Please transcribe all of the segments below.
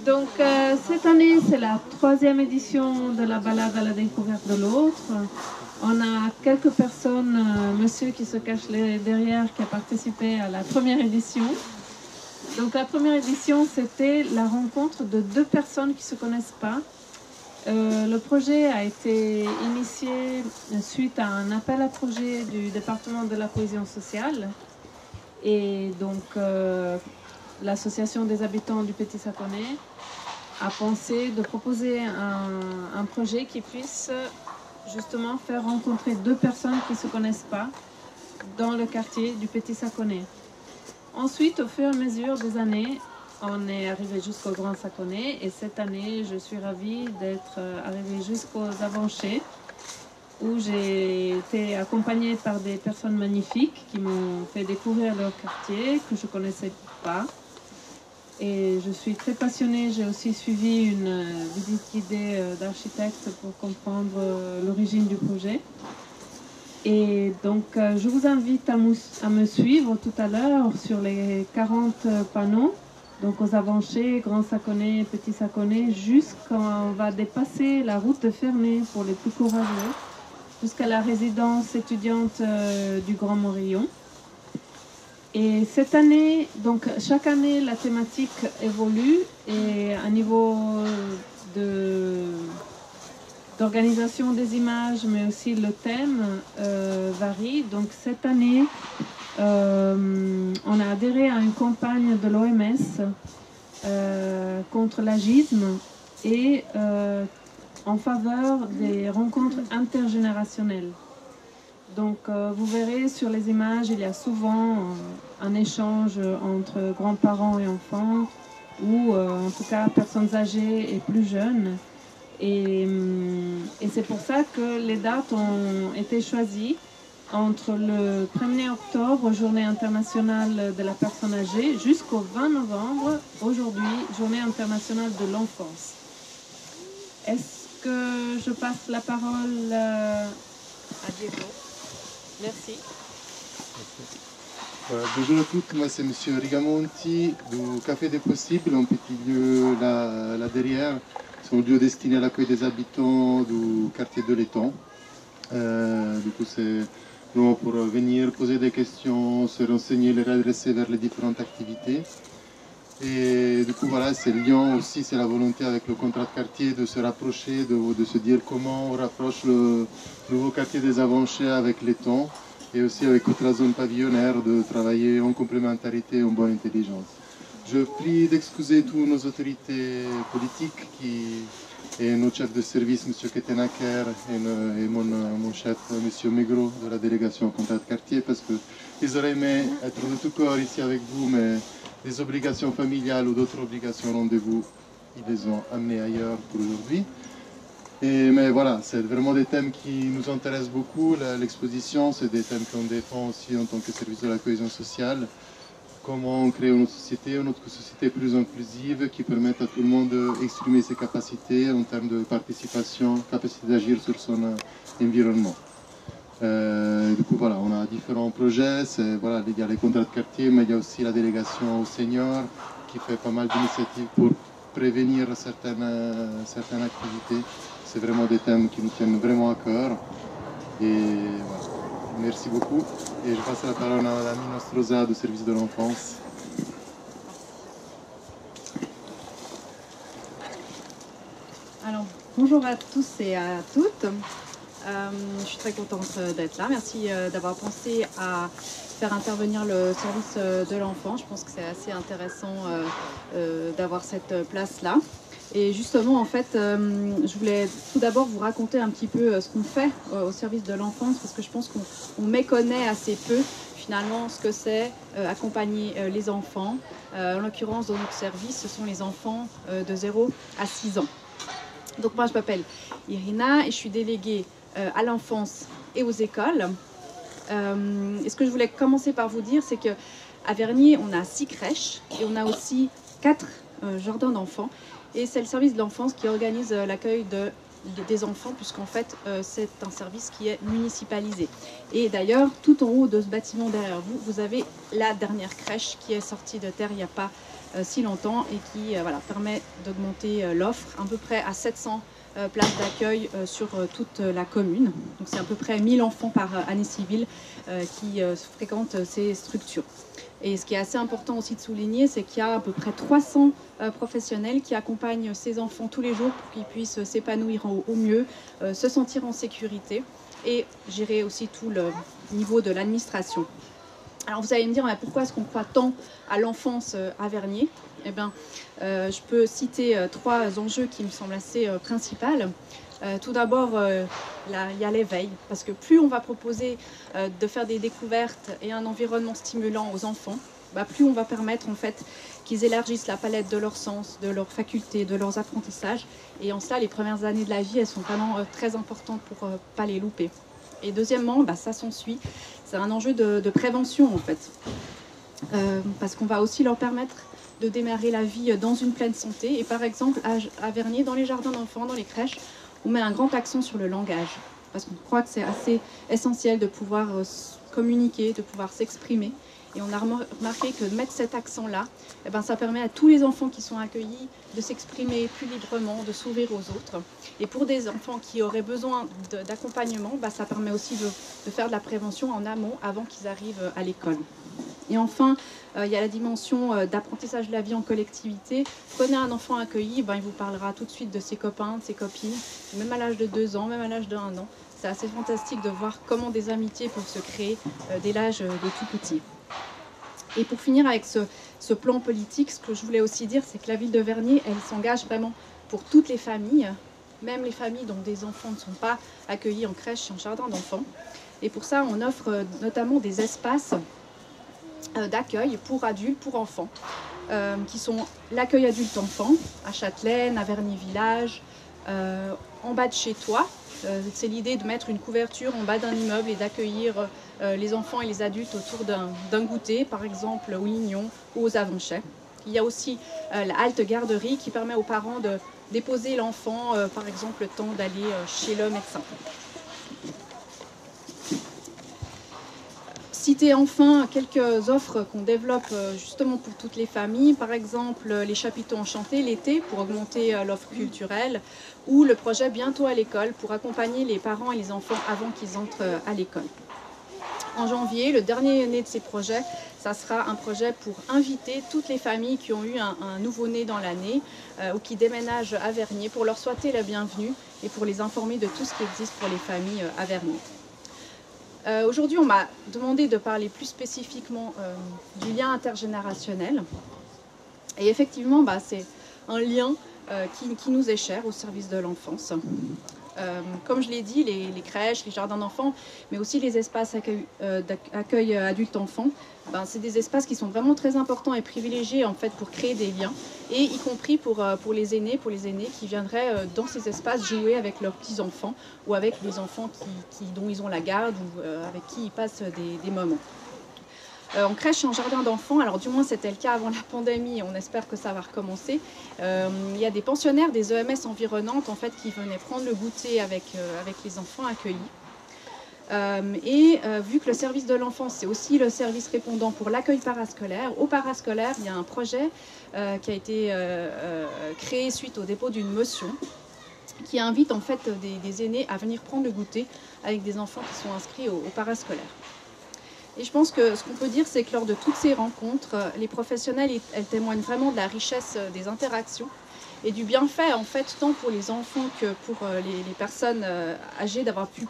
Donc cette année, c'est la 3e édition de la balade à la découverte de l'autre. On a quelques personnes, monsieur qui se cache derrière, qui a participé à la première édition. Donc la première édition, c'était la rencontre de 2 personnes qui ne se connaissent pas. Le projet a été initié suite à un appel à projet du département de la cohésion sociale. Et donc l'association des habitants du Petit Saconnet a pensé de proposer un projet qui puisse justement faire rencontrer 2 personnes qui ne se connaissent pas dans le quartier du Petit Saconnet. Ensuite, au fur et à mesure des années, on est arrivé jusqu'au Grand Saconnet et cette année, je suis ravie d'être arrivée jusqu'aux Avanchés où j'ai été accompagnée par des personnes magnifiques qui m'ont fait découvrir leur quartier que je ne connaissais pas. Et je suis très passionnée, j'ai aussi suivi une visite guidée d'architecte pour comprendre l'origine du projet. Et donc je vous invite à me suivre tout à l'heure sur les 40 panneaux, donc aux Avanchés, Grand Saconnet, Petit Saconnet, jusqu'à on va dépasser la route de Ferney pour les plus courageux, jusqu'à la résidence étudiante du Grand Morillon. Et cette année, donc chaque année, la thématique évolue et à niveau d'organisation des images, mais aussi le thème varie. Donc cette année, on a adhéré à une campagne de l'OMS contre l'agisme et en faveur des rencontres intergénérationnelles. Donc vous verrez sur les images, il y a souvent un échange entre grands-parents et enfants, ou en tout cas personnes âgées et plus jeunes. Et c'est pour ça que les dates ont été choisies entre le 1er octobre, Journée internationale de la personne âgée, jusqu'au 20 novembre, aujourd'hui, Journée internationale de l'enfance. Est-ce que je passe la parole à Diego? Merci. Bonjour à toutes, moi c'est Monsieur Rigamonti du Café des Possibles, un petit lieu là derrière. C'est un lieu destiné à l'accueil des habitants du quartier de l'Étang. Du coup c'est vraiment pour venir poser des questions, se renseigner, les redresser vers les différentes activités. Et du coup voilà, c'est le lien aussi, c'est la volonté avec le contrat de quartier de se rapprocher, de se dire comment on rapproche le nouveau quartier des Avanchés avec l'Étang et aussi avec toute la zone pavillonnaire de travailler en complémentarité, en bonne intelligence. Je prie d'excuser toutes nos autorités politiques et notre chef de service, M. Ketenaker, et mon chef, M. Megro, de la délégation au contrat de quartier, parce qu'ils auraient aimé être de tout cœur ici avec vous, mais des obligations familiales ou d'autres obligations rendez-vous, ils les ont amenés ailleurs pour aujourd'hui. Mais voilà, c'est vraiment des thèmes qui nous intéressent beaucoup. L'exposition, c'est des thèmes qu'on défend aussi en tant que service de la cohésion sociale. Comment créer une société plus inclusive qui permette à tout le monde d'exprimer ses capacités en termes de participation, capacité d'agir sur son environnement. Du coup, voilà, on a différents projets. Voilà, il y a les contrats de quartier, mais il y a aussi la délégation aux seniors qui fait pas mal d'initiatives pour prévenir certaines activités. C'est vraiment des thèmes qui nous tiennent vraiment à cœur. Et voilà. Merci beaucoup. Et je passe la parole à Mme Nostroza du service de l'enfance. Alors, bonjour à tous et à toutes. Je suis très contente d'être là. Merci d'avoir pensé à faire intervenir le service de l'enfant. Je pense que c'est assez intéressant d'avoir cette place-là. Et justement, en fait, je voulais tout d'abord vous raconter un petit peu ce qu'on fait au service de l'enfance, parce que je pense qu'on méconnaît assez peu, finalement, ce que c'est accompagner les enfants. En l'occurrence, dans notre service, ce sont les enfants de 0 à 6 ans. Donc moi, je m'appelle Irina et je suis déléguée à l'enfance et aux écoles. Et ce que je voulais commencer par vous dire, c'est qu'à Vernier, on a 6 crèches et on a aussi 4 jardins d'enfants. Et c'est le service de l'enfance qui organise l'accueil des enfants, puisqu'en fait, c'est un service qui est municipalisé. Et d'ailleurs, tout en haut de ce bâtiment derrière vous, vous avez la dernière crèche qui est sortie de terre il n'y a pas si longtemps et qui permet d'augmenter l'offre à peu près à 700 places d'accueil sur toute la commune. Donc c'est à peu près 1000 enfants par année civile qui fréquentent ces structures. Et ce qui est assez important aussi de souligner, c'est qu'il y a à peu près 300 professionnels qui accompagnent ces enfants tous les jours pour qu'ils puissent s'épanouir au mieux, se sentir en sécurité et gérer aussi tout le niveau de l'administration. Alors vous allez me dire, mais pourquoi est-ce qu'on croit tant à l'enfance à Vernier? Eh bien, je peux citer 3 enjeux qui me semblent assez principaux. Tout d'abord, il y a l'éveil, parce que plus on va proposer de faire des découvertes et un environnement stimulant aux enfants, plus on va permettre en fait qu'ils élargissent la palette de leurs sens, de leurs facultés, de leurs apprentissages. Et en cela, les premières années de la vie, elles sont vraiment très importantes pour ne pas les louper. Et deuxièmement, ça s'ensuit, c'est un enjeu de prévention en fait, parce qu'on va aussi leur permettre de démarrer la vie dans une pleine santé. Et par exemple, à Vernier, dans les jardins d'enfants, dans les crèches, on met un grand accent sur le langage, parce qu'on croit que c'est assez essentiel de pouvoir communiquer, de pouvoir s'exprimer. Et on a remarqué que de mettre cet accent-là, ça permet à tous les enfants qui sont accueillis de s'exprimer plus librement, de s'ouvrir aux autres. Et pour des enfants qui auraient besoin d'accompagnement, ça permet aussi de faire de la prévention en amont, avant qu'ils arrivent à l'école. Et enfin, il y a la dimension d'apprentissage de la vie en collectivité. Prenez un enfant accueilli, il vous parlera tout de suite de ses copains, de ses copines, même à l'âge de 2 ans, même à l'âge de 1 an. C'est assez fantastique de voir comment des amitiés peuvent se créer dès l'âge de tout petit. Et pour finir avec ce plan politique, ce que je voulais aussi dire, c'est que la ville de Vernier, elle s'engage vraiment pour toutes les familles, même les familles dont des enfants ne sont pas accueillis en crèche et en jardin d'enfants. Et pour ça, on offre notamment des espaces d'accueil pour adultes, pour enfants, qui sont l'accueil adulte-enfant à Châtelaine, à Vernier-Village, en bas de chez toi. C'est l'idée de mettre une couverture en bas d'un immeuble et d'accueillir les enfants et les adultes autour d'un goûter, par exemple au Lignon ou aux Avanchets. Il y a aussi la halte garderie qui permet aux parents de déposer l'enfant, par exemple, le temps d'aller chez le médecin. Citer enfin quelques offres qu'on développe justement pour toutes les familles, par exemple les chapiteaux enchantés l'été pour augmenter l'offre culturelle, ou le projet Bientôt à l'école pour accompagner les parents et les enfants avant qu'ils entrent à l'école. En janvier, le dernier né de ces projets, ça sera un projet pour inviter toutes les familles qui ont eu un nouveau-né dans l'année ou qui déménagent à Vernier pour leur souhaiter la bienvenue et pour les informer de tout ce qui existe pour les familles à Vernier. Aujourd'hui, on m'a demandé de parler plus spécifiquement du lien intergénérationnel. Et effectivement, c'est un lien qui nous est cher au service de l'enfance. Comme je l'ai dit, les crèches, les jardins d'enfants, mais aussi les espaces d'accueil adultes-enfants, c'est des espaces qui sont vraiment très importants et privilégiés en fait, pour créer des liens, et y compris pour les aînés qui viendraient dans ces espaces jouer avec leurs petits-enfants ou avec les enfants dont ils ont la garde ou avec qui ils passent des moments. En crèche et en jardin d'enfants, alors du moins c'était le cas avant la pandémie et on espère que ça va recommencer, il y a des pensionnaires des EMS environnantes en fait, qui venaient prendre le goûter avec les enfants accueillis. Vu que le service de l'enfance c'est aussi le service répondant pour l'accueil parascolaire, au parascolaire il y a un projet qui a été créé suite au dépôt d'une motion qui invite en fait des aînés à venir prendre le goûter avec des enfants qui sont inscrits au parascolaire. Et je pense que ce qu'on peut dire, c'est que lors de toutes ces rencontres, les professionnels, elles témoignent vraiment de la richesse des interactions et du bienfait, en fait, tant pour les enfants que pour les personnes âgées, d'avoir pu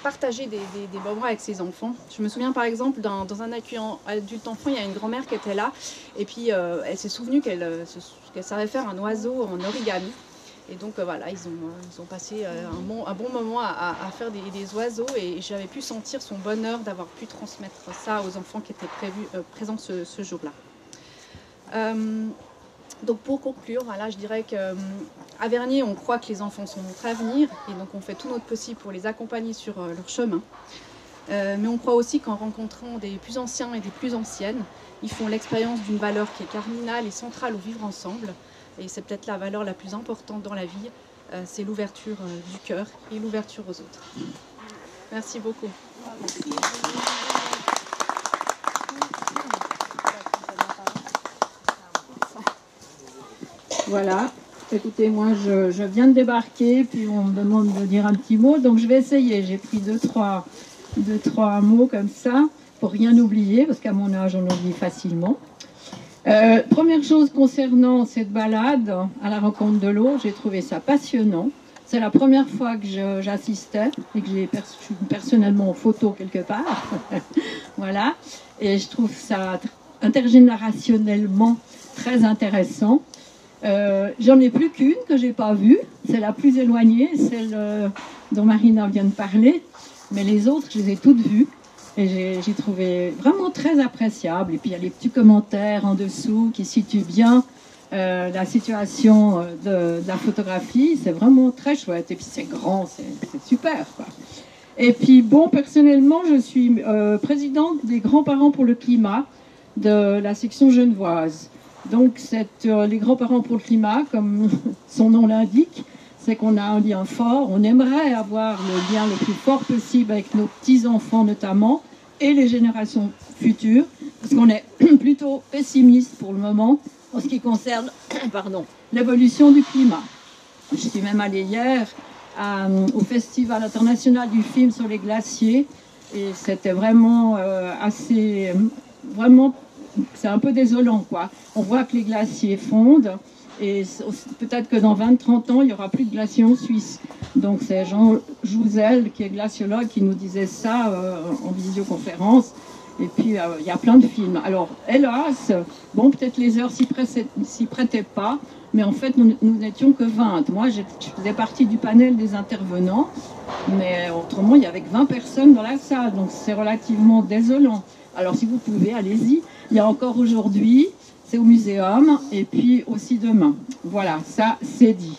partager des moments avec ses enfants. Je me souviens par exemple, dans un accueil adulte-enfant, il y a une grand-mère qui était là, et puis elle s'est souvenue qu'elle savait faire un oiseau en origami. Et donc voilà, ils ont passé un bon moment à faire des oiseaux et j'avais pu sentir son bonheur d'avoir pu transmettre ça aux enfants qui étaient présents ce jour-là. Donc pour conclure, voilà, je dirais qu'à Vernier, on croit que les enfants sont notre avenir et donc on fait tout notre possible pour les accompagner sur leur chemin. Mais on croit aussi qu'en rencontrant des plus anciens et des plus anciennes, ils font l'expérience d'une valeur qui est cardinale et centrale au vivre ensemble. Et c'est peut-être la valeur la plus importante dans la vie, c'est l'ouverture du cœur et l'ouverture aux autres. Merci beaucoup. Voilà. Écoutez, moi, je viens de débarquer, puis on me demande de dire un petit mot, donc je vais essayer. J'ai pris deux, trois mots comme ça, pour rien oublier, parce qu'à mon âge, on oublie facilement. Première chose concernant cette balade à la rencontre de l'eau, j'ai trouvé ça passionnant. C'est la première fois que j'assistais et que je suis personnellement en photo quelque part. Voilà. Et je trouve ça intergénérationnellement très intéressant. J'en ai plus qu'une que j'ai pas vue. C'est la plus éloignée, celle dont Marina vient de parler. Mais les autres, je les ai toutes vues. Et j'ai trouvé vraiment très appréciable. Et puis il y a les petits commentaires en dessous qui situent bien la situation de la photographie. C'est vraiment très chouette. Et puis c'est grand, c'est super, quoi. Et puis bon, personnellement, je suis présidente des grands-parents pour le climat de la section genevoise. Donc les grands-parents pour le climat, comme son nom l'indique, c'est qu'on a un lien fort. On aimerait avoir le lien le plus fort possible avec nos petits-enfants notamment et les générations futures, parce qu'on est plutôt pessimiste pour le moment en ce qui concerne l'évolution du climat. Je suis même allée hier au Festival international du film sur les glaciers et c'était vraiment c'est un peu désolant, quoi. On voit que les glaciers fondent et peut-être que dans 20-30 ans, il n'y aura plus de glaciers en Suisse. Donc c'est Jean Jouzel, qui est glaciologue, qui nous disait ça en visioconférence. Et puis il y a plein de films. Alors hélas, bon, peut-être les heures s'y prêtaient pas, mais en fait nous n'étions que 20. Moi je faisais partie du panel des intervenants, mais autrement il y avait que 20 personnes dans la salle, donc c'est relativement désolant. Alors si vous pouvez, allez-y. Il y a encore aujourd'hui, c'est au muséum, et puis aussi demain. Voilà, ça c'est dit.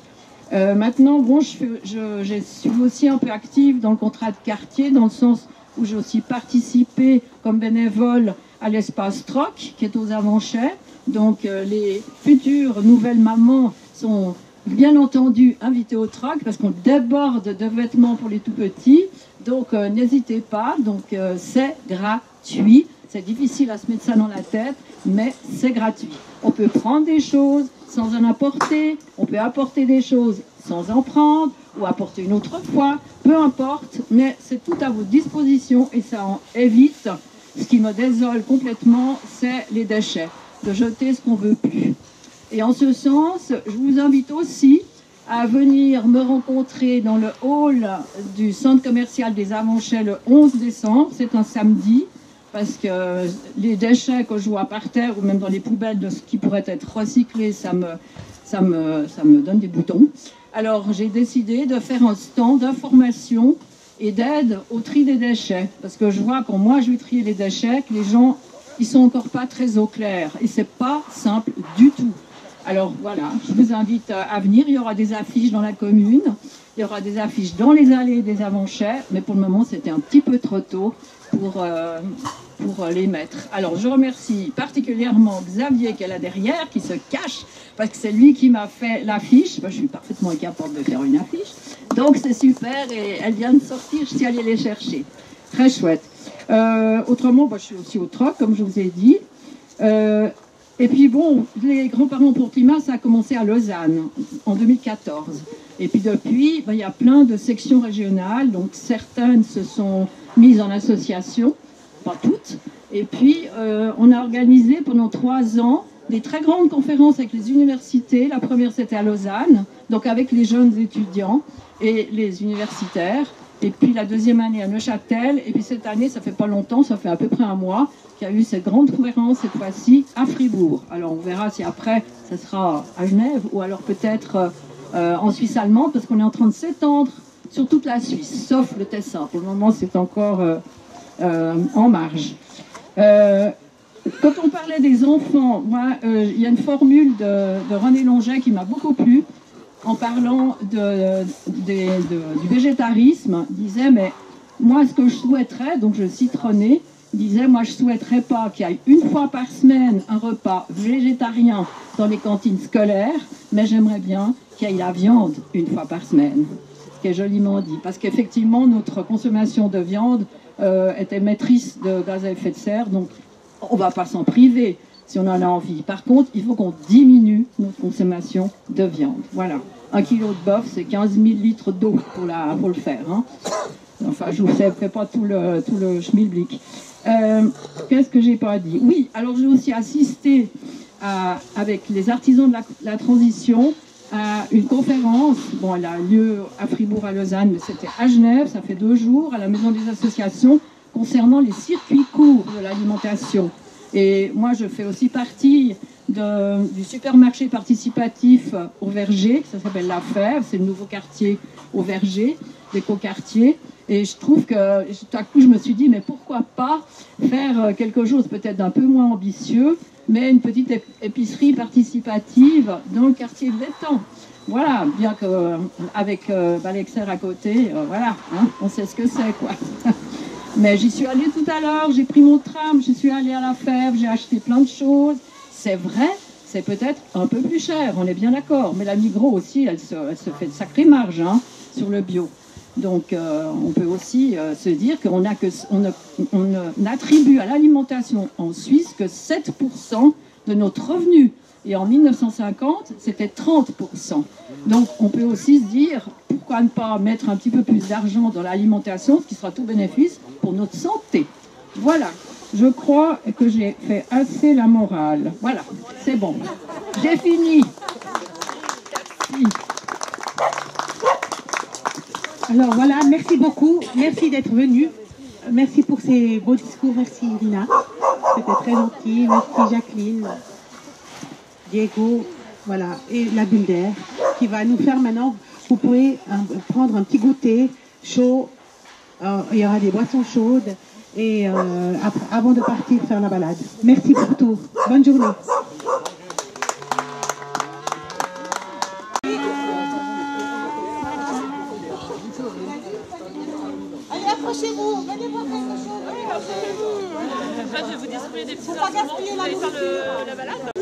Maintenant, bon, je suis aussi un peu active dans le contrat de quartier, dans le sens où j'ai aussi participé comme bénévole à l'espace Troc, qui est aux Avanchais. Donc les futures nouvelles mamans sont bien entendu invitées au Troc, parce qu'on déborde de vêtements pour les tout petits. Donc n'hésitez pas, donc c'est gratuit. C'est difficile à se mettre ça dans la tête, mais c'est gratuit. On peut prendre des choses sans en apporter, on peut apporter des choses sans en prendre, ou apporter une autre fois, peu importe, mais c'est tout à votre disposition et ça en évite. Ce qui me désole complètement, c'est les déchets, de jeter ce qu'on ne veut plus. Et en ce sens, je vous invite aussi à venir me rencontrer dans le hall du centre commercial des Avanchais le 11 décembre, c'est un samedi, parce que les déchets que je vois par terre ou même dans les poubelles de ce qui pourrait être recyclé, ça me donne des boutons. Alors j'ai décidé de faire un stand d'information et d'aide au tri des déchets, parce que je vois quand moi je vais trier les déchets, que les gens ils sont encore pas très au clair et c'est pas simple du tout. Alors voilà, je vous invite à venir. Il y aura des affiches dans la commune, il y aura des affiches dans les allées des Avanchais, mais pour le moment c'était un petit peu trop tôt pour les mettre. Alors je remercie particulièrement Xavier qui est là derrière, qui se cache, parce que c'est lui qui m'a fait l'affiche. Je suis parfaitement incapable de faire une affiche, donc c'est super et elle vient de sortir, je suis allée les chercher. Très chouette. Autrement, je suis aussi au Troc, comme je vous ai dit. Et puis bon, les grands-parents pour le climat, ça a commencé à Lausanne en 2014. Et puis depuis, il y a plein de sections régionales, donc certaines se sont mises en association, pas toutes. Et puis on a organisé pendant 3 ans des très grandes conférences avec les universités. La première c'était à Lausanne, donc avec les jeunes étudiants et les universitaires. Et puis la deuxième année à Neuchâtel. Et puis cette année, ça fait pas longtemps, ça fait à peu près un mois, qu'il y a eu cette grande conférence, cette fois-ci, à Fribourg. Alors on verra si après, ça sera à Genève ou alors peut-être en Suisse allemande, parce qu'on est en train de s'étendre sur toute la Suisse, sauf le Tessin. Pour le moment, c'est encore en marge. Quand on parlait des enfants, moi, il y a une formule de René Longet qui m'a beaucoup plu, en parlant du végétarisme. Il disait, mais moi, ce que je souhaiterais, donc je cite René, il disait, moi, je souhaiterais pas qu'il y ait une fois par semaine un repas végétarien dans les cantines scolaires, mais j'aimerais bien qu'il y ait la viande une fois par semaine. Ce qui est joliment dit, parce qu'effectivement, notre consommation de viande est émettrice de gaz à effet de serre, donc on ne va pas s'en priver. si on en a envie. Par contre, il faut qu'on diminue notre consommation de viande. Voilà. 1 kilo de bœuf, c'est 15 000 litres d'eau pour le faire. Hein. Enfin, je ne vous fais pas tout le schmilblick. Qu'est-ce que j'ai pas dit? Oui, alors j'ai aussi assisté avec les artisans de la transition à une conférence. Bon, elle a lieu à Fribourg, à Lausanne, mais c'était à Genève, ça fait 2 jours, à la Maison des associations, concernant les circuits courts de l'alimentation. Et moi, je fais aussi partie du supermarché participatif au Verger, ça s'appelle La Fève, c'est le nouveau quartier au Verger, l'éco-quartier. Et je trouve que, tout à coup, je me suis dit, mais pourquoi pas faire quelque chose peut-être d'un peu moins ambitieux, mais une petite épicerie participative dans le quartier de l'Étang. Voilà, bien qu'avec Balexer à côté, voilà, hein, on sait ce que c'est, quoi. Mais j'y suis allée tout à l'heure, j'ai pris mon tram, je suis allée à La Fève, j'ai acheté plein de choses. C'est vrai, c'est peut-être un peu plus cher, on est bien d'accord. Mais la Migros aussi, elle se fait de sacrées marges hein, sur le bio. Donc on peut aussi se dire qu'on n'attribue à l'alimentation en Suisse que 7% de notre revenu. Et en 1950, c'était 30%. Donc on peut aussi se dire, pourquoi ne pas mettre un petit peu plus d'argent dans l'alimentation, ce qui sera tout bénéfice pour notre santé. Voilà, je crois que j'ai fait assez la morale. Voilà, c'est bon. J'ai fini. Alors voilà, merci beaucoup, merci d'être venu, merci pour ces beaux discours, merci Irina, c'était très gentil, merci Jacqueline, Diego, voilà, et la bulle d'air qui va nous faire maintenant, vous pourrez prendre un petit goûter chaud, il y aura des boissons chaudes et avant de partir faire la balade. Merci pour tout, bonne journée. Allez, approchez-vous, venez voir quelque chose. Oui, approchez-vous. Je vais vous distribuer des petits Faut pas gaspiller la nourriture. Vous allez faire la balade.